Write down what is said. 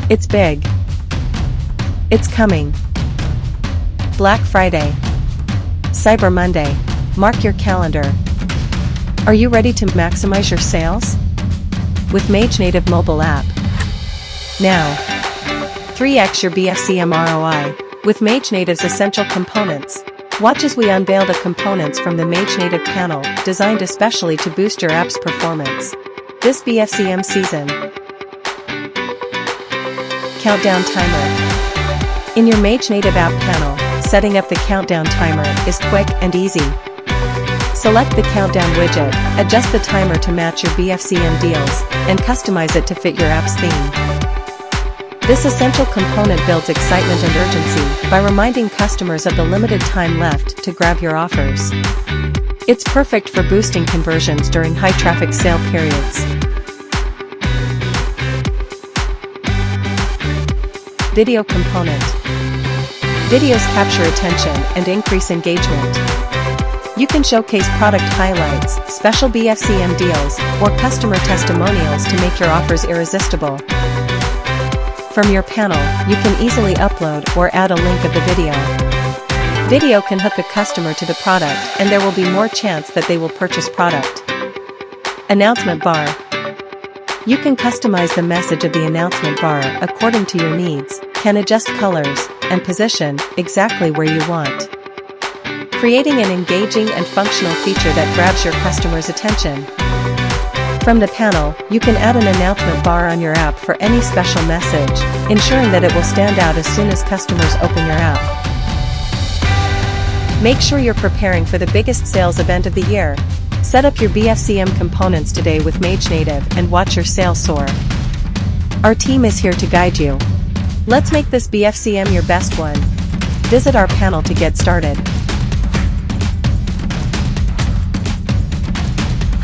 It's big. It's coming. Black Friday. Cyber Monday. Mark your calendar. Are you ready to maximize your sales? With MageNative mobile app. Now. 3x your BFCM ROI. With MageNative's essential components. Watch as we unveil the components from the MageNative panel, designed especially to boost your app's performance. This BFCM season. Countdown timer. In your MageNative app panel, setting up the countdown timer is quick and easy. Select the countdown widget, adjust the timer to match your BFCM deals, and customize it to fit your app's theme. This essential component builds excitement and urgency by reminding customers of the limited time left to grab your offers. It's perfect for boosting conversions during high-traffic sale periods. Video component. Videos capture attention and increase engagement. You can showcase product highlights, special BFCM deals, or customer testimonials to make your offers irresistible. From your panel, you can easily upload or add a link of the video. Video can hook a customer to the product, and there will be more chance that they will purchase product. Announcement bar. You can customize the message of the announcement bar according to your needs, can adjust colors, and position exactly where you want. Creating an engaging and functional feature that grabs your customer's attention. From the panel, you can add an announcement bar on your app for any special message, ensuring that it will stand out as soon as customers open your app. Make sure you're preparing for the biggest sales event of the year. Set up your BFCM components today with MageNative and watch your sales soar. Our team is here to guide you. Let's make this BFCM your best one. Visit our panel to get started.